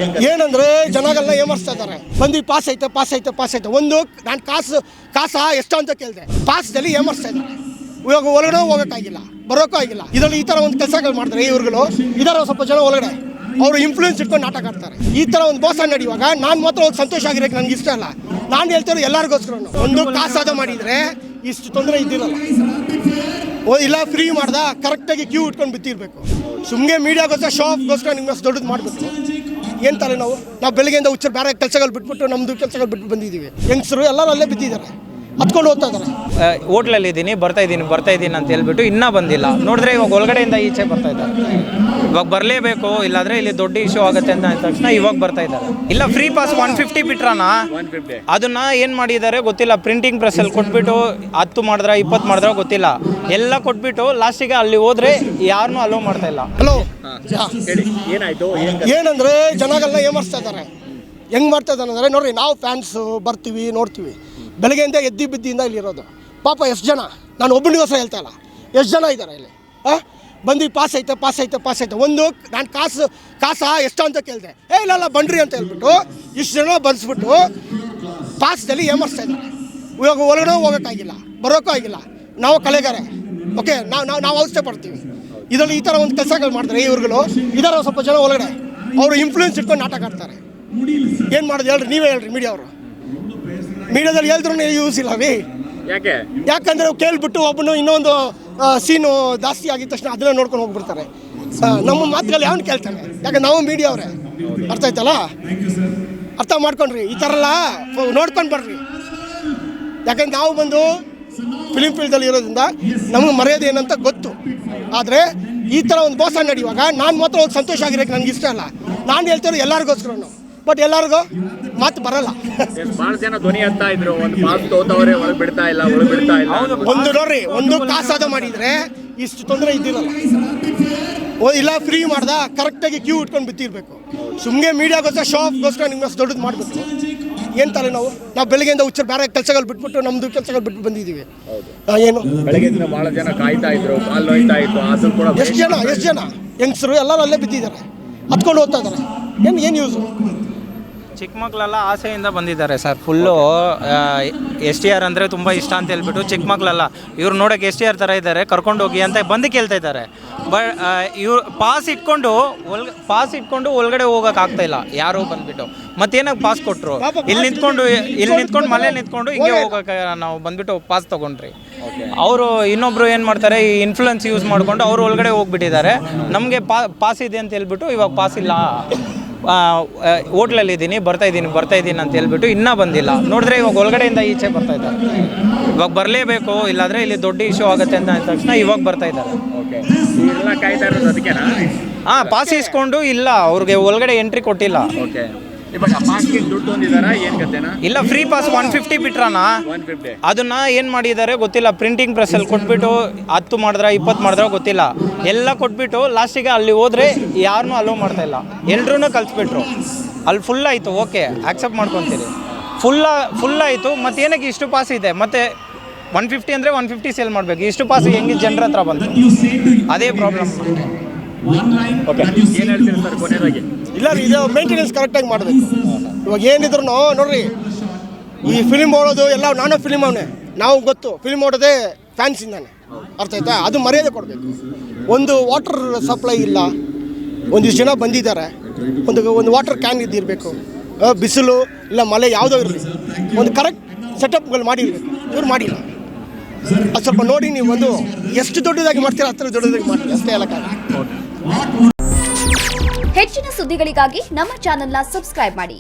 ಏನಂದ್ರೆ ಜನಗಳನ್ನ ಏಮರ್ಸ್ತಾ ಇದ್ದಾರೆ. ಬಂದು ಪಾಸ್ ಐತೆ ಒಂದು ನಾನು ಕಾಸು ಎಷ್ಟು ಅಂತ ಕೇಳಿದೆ. ಪಾಸ್ದಲ್ಲಿ ಏಮರ್ಸ್ತಾ ಇದ್ದಾರೆ. ಇವಾಗ ಒಳಗಡೆ ಹೋಗೋಕ್ಕಾಗಿಲ್ಲ, ಬರೋಕ್ಕೂ ಆಗಿಲ್ಲ. ಇದರಲ್ಲಿ ಈ ಥರ ಒಂದು ಕೆಲಸಗಳು ಮಾಡ್ತಾರೆ ಇವ್ರುಗಳು. ಇದರ ಸ್ವಲ್ಪ ಜನ ಒಳಗಡೆ ಅವರು ಇನ್ಫ್ಲೂಯೆನ್ಸ್ ಇಟ್ಕೊಂಡು ನಾಟಕ ಆಡ್ತಾರೆ. ಈ ಥರ ಒಂದು ಮೋಸ ನಡೆಯುವಾಗ ನಾನು ಮಾತ್ರ ಒಂದು ಸಂತೋಷ ಆಗಿರೋಕ್ಕೆ ನನಗೆ ಇಷ್ಟ ಅಲ್ಲ. ನಾನು ಹೇಳ್ತಾರೆ ಎಲ್ಲರಿಗೋಸ್ಕರ ಒಂದು ಕಾಸು ಮಾಡಿದರೆ ಇಷ್ಟು ತೊಂದರೆ ಇದ್ದಿರಲ್ಲ. ಇಲ್ಲ ಫ್ರೀ ಮಾಡ್ದ ಕರೆಕ್ಟಾಗಿ ಕ್ಯೂ ಇಟ್ಕೊಂಡು ಬಿತ್ತಿರಬೇಕು. ಸುಮ್ಮನೆ ಮೀಡಿಯಾಗೋಸ್ಕರ ಶೋ ಆಫ್ಗೋಸ್ಕರ ನಿಮ್ಮಷ್ಟು ದೊಡ್ಡದು ಮಾಡಬೇಕು. ಏನು ತಾರೆ ನಾವು ಬೆಳಗ್ಗೆಯಿಂದ ಹುಚ್ಚರು ಬೇರೆ ಕೆಲಸಗಳು ಬಿಟ್ಬಿಟ್ಟು ನಮ್ಮದು ಕೆಲಸಗಳು ಬಿಟ್ಟು ಬಂದಿದ್ದೀವಿ. ಯಂಗ್ಸ್ರು ಎಲ್ಲರೂ ಅಲ್ಲೇ ಬಿದ್ದಿದ್ದಾರೆ, ಹತ್ಕೊಂಡು ಹೋಗ್ತಾ ಇದ್ದಾರೆ. ಹೋಟ್ಲಲ್ಲಿ ಇದ್ದೀನಿ ಬರ್ತಾ ಇದ್ದೀನಿ ಅಂತ ಹೇಳ್ಬಿಟ್ಟು ಇನ್ನೂ ಬಂದಿಲ್ಲ. ನೋಡಿದ್ರೆ ಇವಾಗ ಒಳಗಡೆಯಿಂದ ಈಚೆ ಬರ್ತಾ ಇದ್ದಾರೆ. ಇವಾಗ ಬರಲೇಬೇಕು, ಇಲ್ಲಾಂದರೆ ಇಲ್ಲಿ ದೊಡ್ಡ ಇಶ್ಯೂ ಆಗುತ್ತೆ ಅಂತ ಅಂದ ತಕ್ಷಣ ಇವಾಗ ಬರ್ತಾ ಇದ್ದಾರೆ. ಇಲ್ಲ ಫ್ರೀ ಪಾಸ್ 150 ಬಿಟ್ರಾನ ಅದನ್ನ ಏನು ಮಾಡಿದ್ದಾರೆ ಗೊತ್ತಿಲ್ಲ. ಪ್ರಿಂಟಿಂಗ್ ಪ್ರೆಸ್ಸಲ್ಲಿ ಕೊಟ್ಬಿಟ್ಟು 10 ಮಾಡಿದ್ರ 20 ಮಾಡಿದ್ರ ಗೊತ್ತಿಲ್ಲ. ಎಲ್ಲ ಕೊಟ್ಬಿಟ್ಟು ಲಾಸ್ಟಿಗೆ ಅಲ್ಲಿ ಹೋದ್ರೆ ಯಾರನ್ನೂ ಅಲೋ ಮಾಡ್ತಾ ಇಲ್ಲ. ಹಲೋ ಏನಂದ್ರೆ ಜನಗಳನ್ನ ಏಮರ್ಸ್ತಾ ಇದ್ದಾರೆ. ಹೆಂಗೆ ಮಾಡ್ತಾ ಇದ್ದಾರೆ ಅಂದರೆ ನೋಡ್ರಿ, ನಾವು ಫ್ಯಾನ್ಸು ಬರ್ತೀವಿ ನೋಡ್ತೀವಿ. ಬೆಳಗ್ಗೆಯಿಂದ ಎದ್ದಿ ಬಿದ್ದಿಯಿಂದ ಇಲ್ಲಿರೋದು. ಪಾಪ ಎಷ್ಟು ಜನ, ನಾನು ಒಬ್ಬನಿಗೋಸ್ಕರ ಹೇಳ್ತಾ ಇಲ್ಲ, ಎಷ್ಟು ಜನ ಇದ್ದಾರೆ ಇಲ್ಲಿ. ಬಂದು ಪಾಸ್ ಐತೆ ಒಂದು ನಾನು ಕಾಸು ಎಷ್ಟು ಅಂತ ಕೇಳಿದೆ. ಇಲ್ಲ ಬನ್ರಿ ಅಂತ ಹೇಳ್ಬಿಟ್ಟು ಇಷ್ಟು ಜನ ಬಂದಿಸ್ಬಿಟ್ಟು ಪಾಸ್ದಲ್ಲಿ ಏಮರ್ಸ್ತಾ ಇದ್ದಾರೆ. ಇವಾಗ ಒಳಗಡೆ ಹೋಗೋಕ್ಕಾಗಿಲ್ಲ, ಬರೋಕ್ಕೂ ಆಗಿಲ್ಲ. ನಾವು ಕಲೆಗಾರೆ, ಓಕೆ, ನಾವು ಔಷಧಿ ಪಡ್ತೀವಿ. ಇದರಲ್ಲಿ ಈ ಥರ ಒಂದು ಕೆಲಸಗಳು ಮಾಡ್ತಾರೆ ಇವ್ರುಗಳು. ಇದರ ಸ್ವಲ್ಪ ಜನ ಒಳಗಡೆ ಅವರು ಇನ್ಫ್ಲೂಯೆನ್ಸ್ ಇಟ್ಕೊಂಡು ನಾಟಕ ಆಡ್ತಾರೆ. ಏನು ಮಾಡೋದು ಹೇಳ್ರಿ, ನೀವೇ ಹೇಳ್ರಿ. ಮೀಡಿಯಾದಲ್ಲಿ ಹೇಳಿದ್ರು ಯೂಸ್ ಇಲ್ಲ ರೀ. ಯಾಕಂದರೆ ಕೇಳ್ಬಿಟ್ಟು ಒಬ್ಬನು ಇನ್ನೊಂದು ಸೀನು ಜಾಸ್ತಿ ಆಗಿದ ತಕ್ಷಣ ಅದನ್ನ ನೋಡ್ಕೊಂಡು ಹೋಗ್ಬಿಡ್ತಾರೆ. ನಮ್ಮ ಮಾತುಗಳು ಯಾವನು ಕೇಳ್ತಾನೆ? ಯಾಕಂದ್ರೆ ನಾವು ಮೀಡಿಯಾ ಅವರೇ, ಅರ್ಥ ಆಯ್ತಲ್ಲ? ಅರ್ಥ ಮಾಡ್ಕೊಂಡ್ರಿ, ಈ ಥರ ಎಲ್ಲ ನೋಡ್ಕೊಂಡು ಬರ್ರಿ. ಯಾಕಂದ್ರೆ ನಾವು ಬಂದು ಫಿಲಿಮ್ ಫೀಲ್ಡಲ್ಲಿ ಇರೋದ್ರಿಂದ ನಮಗೆ ಮರ್ಯಾದೆ ಏನಂತ ಗೊತ್ತು. ಆದರೆ ಈ ಥರ ಒಂದು ಮೋಸ ನಡೆಯುವಾಗ ನಾನು ಮಾತ್ರ ಒಂದು ಸಂತೋಷ ಆಗಿರೋಕ್ಕೆ ನನಗೆ ಇಷ್ಟ ಅಲ್ಲ. ನಾನು ಹೇಳ್ತಾರೆ ಎಲ್ಲರಿಗೋಸ್ಕರ, ಬಟ್ ಎಲ್ಲರಿಗೂ ಮಾತು ಬರಲ್ಲ. ಬಹಳ ಜನ ಧ್ವನಿ ಅಂತ ಇದ್ರು, ಒಂದು ಪಾಸ್ ತೋತವ್ರೆ, ಒಳಗೆ ಬಿಡ್ತಾ ಇಲ್ಲ. ಒಂದು ನೋಡ್ರಿ, ಒಂದು ಕಾಸು ಮಾಡಿದರೆ ಇಷ್ಟು ತೊಂದರೆ ಇದ್ದಿರಲ್ಲ. ಇಲ್ಲ ಫ್ರೀ ಮಾಡ್ದ ಕರೆಕ್ಟಾಗಿ ಕ್ಯೂ ಇಟ್ಕೊಂಡು ಬಿತ್ತಿರಬೇಕು. ಸುಮ್ಮನೆ ಮೀಡಿಯಾಗೋಸ್ಕರ ಶೋ ಆಫ್ಗೋಸ್ಕರ ನಿಮ್ಮಷ್ಟು ದೊಡ್ಡದು ಮಾಡಬೇಕು. ಏನು ತಾರೆ ನಾವು ಬೆಳಗ್ಗೆಯಿಂದ ಹುಚ್ಚರು ಬೇರೆ ಕೆಲಸಗಳು ಬಿಟ್ಬಿಟ್ಟು ನಮ್ಮದು ಕೆಲಸಗಳು ಬಿಟ್ಟು ಬಂದಿದ್ದೀವಿ. ಏನು ಬೆಳಗ್ಗೆಯಿಂದ ಬಹಳ ಜನ ಕಾಯ್ತಾ ಇದ್ರು, ಕಾಲು ನೋಯ್ತಾ ಇತ್ತು. ಅದು ಕೂಡ ಎಷ್ಟು ಜನ ಯಂಗ್ಸ್ರು ಎಲ್ಲರೂ ಅಲ್ಲೇ ಬಿದ್ದಿದ್ದಾರೆ, ಹತ್ಕೊಂಡು ಹೋಗ್ತಾ ಇದ್ದಾರೆ. ಏನು ಯೂಸು? ಚಿಕ್ಕ ಮಕ್ಕಳೆಲ್ಲ ಆಸೆಯಿಂದ ಬಂದಿದ್ದಾರೆ ಸರ್. ಫುಲ್ಲು STR ಅಂದರೆ ತುಂಬ ಇಷ್ಟ ಅಂತ ಹೇಳ್ಬಿಟ್ಟು ಚಿಕ್ಕ ಮಕ್ಕಳೆಲ್ಲ ಇವ್ರು ನೋಡೋಕ್ಕೆ STR ಥರ ಇದ್ದಾರೆ, ಕರ್ಕೊಂಡು ಹೋಗಿ ಅಂತ ಬಂದು ಕೇಳ್ತಾ ಇದ್ದಾರೆ. ಬಟ್ ಇವ್ರು ಪಾಸ್ ಇಟ್ಕೊಂಡು ಒಳಗಡೆ ಹೋಗೋಕ್ಕಾಗ್ತಾ ಇಲ್ಲ ಯಾರು ಬಂದುಬಿಟ್ಟು. ಮತ್ತೇನಾಗ ಪಾಸ್ ಕೊಟ್ಟರು? ಇಲ್ಲಿ ನಿಂತ್ಕೊಂಡು ಮನೇಲಿ ನಿಂತ್ಕೊಂಡು ಹಿಂಗೆ ಹೋಗೋಕೆ ನಾವು ಬಂದುಬಿಟ್ಟು ಪಾಸ್ ತೊಗೊಂಡ್ರಿ. ಅವರು ಇನ್ನೊಬ್ಬರು ಏನು ಮಾಡ್ತಾರೆ, ಈ ಇನ್ಫ್ಲುಯೆನ್ಸ್ ಯೂಸ್ ಮಾಡಿಕೊಂಡು ಅವರು ಒಳಗಡೆ ಹೋಗ್ಬಿಟ್ಟಿದ್ದಾರೆ. ನಮಗೆ ಪಾಸ್ ಇದೆ ಅಂತ ಹೇಳ್ಬಿಟ್ಟು ಇವಾಗ ಪಾಸ್ ಇಲ್ಲ, ಹೋಟ್ಲಲ್ಲಿ ಇದ್ದೀನಿ ಬರ್ತಾ ಇದ್ದೀನಿ ಅಂತ ಹೇಳ್ಬಿಟ್ಟು ಇನ್ನೂ ಬಂದಿಲ್ಲ. ನೋಡಿದ್ರೆ ಇವಾಗ ಒಳಗಡೆಯಿಂದ ಈಚೆ ಬರ್ತಾ ಇದ್ದಾರೆ. ಇವಾಗ ಬರಲೇಬೇಕು, ಇಲ್ಲಾಂದರೆ ಇಲ್ಲಿ ದೊಡ್ಡ ಇಶ್ಯೂ ಆಗುತ್ತೆ ಅಂತ ಅಂದ ತಕ್ಷಣ ಇವಾಗ ಬರ್ತಾ ಇದ್ದಾರೆ. ಹಾಂ, ಪಾಸ್ ಇಸ್ಕೊಂಡು ಇಲ್ಲ, ಅವ್ರಿಗೆ ಒಳಗಡೆ ಎಂಟ್ರಿ ಕೊಟ್ಟಿಲ್ಲ. ಇಲ್ಲ ಫ್ರೀ ಪಾಸ್ 150 ಬಿಟ್ರಾನ ಅದನ್ನ ಏನು ಮಾಡಿದ್ದಾರೆ ಗೊತ್ತಿಲ್ಲ. ಪ್ರಿಂಟಿಂಗ್ ಪ್ರೆಸ್ಸಲ್ಲಿ ಕೊಟ್ಬಿಟ್ಟು 10 ಮಾಡಿದ್ರ 20 ಮಾಡಿದ್ರ ಗೊತ್ತಿಲ್ಲ. ಎಲ್ಲ ಕೊಟ್ಬಿಟ್ಟು ಲಾಸ್ಟಿಗೆ ಅಲ್ಲಿ ಹೋದ್ರೆ ಯಾರನ್ನೂ ಅಲೋ ಮಾಡ್ತಾ ಇಲ್ಲ. ಎಲ್ರೂ ಕಲಿಸ್ಬಿಟ್ರು. ಅಲ್ಲಿ ಫುಲ್ ಆಯಿತು, ಓಕೆ ಆಕ್ಸೆಪ್ಟ್ ಮಾಡ್ಕೊತೀರಿ. ಫುಲ್ ಆಯಿತು. ಮತ್ತು ಏನಕ್ಕೆ ಇಷ್ಟು ಪಾಸ್ ಇದೆ? ಮತ್ತು 150 ಅಂದರೆ 150 ಸೇಲ್ ಮಾಡಬೇಕು. ಇಷ್ಟು ಪಾಸ್ ಹೆಂಗೆ ಜನರ ಹತ್ರ ಬಂತು? ಅದೇ ಪ್ರಾಬ್ಲಮ್. ಇಲ್ಲ ರೀ, ಇದು ಮೇಂಟೆನೆನ್ಸ್ ಕರೆಕ್ಟಾಗಿ ಮಾಡಬೇಕು. ಇವಾಗ ಏನಿದ್ರು ನೋಡ್ರಿ, ಈ ಫಿಲಿಮ್ ಓಡೋದು ಎಲ್ಲ ನಾನು ಫಿಲಿಮ್ ಅವನೇ, ನಾವು ಗೊತ್ತು ಫಿಲಿಮ್ ಓಡೋದೇ ಫ್ಯಾನ್ಸಿಂದಾನೆ, ಅರ್ಥ ಆಯ್ತಾ? ಅದು ಮರ್ಯಾದೆ ಕೊಡಬೇಕು. ಒಂದು ವಾಟರ್ ಸಪ್ಲೈ ಇಲ್ಲ, ಒಂದಿಷ್ಟು ಜನ ಬಂದಿದ್ದಾರೆ, ಒಂದು ವಾಟರ್ ಕ್ಯಾನ್ ಇದ್ದಿರಬೇಕು. ಬಿಸಿಲು ಇಲ್ಲ ಮಳೆ ಯಾವುದೋ ಇರಲಿ, ಒಂದು ಕರೆಕ್ಟ್ ಸೆಟಪ್ಗಳು ಮಾಡಿರಬೇಕು. ಇವ್ರು ಮಾಡಿಲ್ಲ. ಅದು ಸ್ವಲ್ಪ ನೋಡಿ, ನೀವು ಒಂದು ಎಷ್ಟು ದೊಡ್ಡದಾಗಿ ಮಾಡ್ತೀರಾ ಅಷ್ಟು ದೊಡ್ಡದಾಗಿ ಮಾಡ್ತೀರಾ, ಅಷ್ಟೇ ಹೇಳಕ್ಕಾಗಲ್ಲ. ಹೆಚ್ಚಿನ ಸುದ್ದಿಗಳಿಗಾಗಿ ನಮ್ಮ ಚಾನೆಲ್ನ ಸಬ್ಸ್ಕ್ರೈಬ್ ಮಾಡಿ.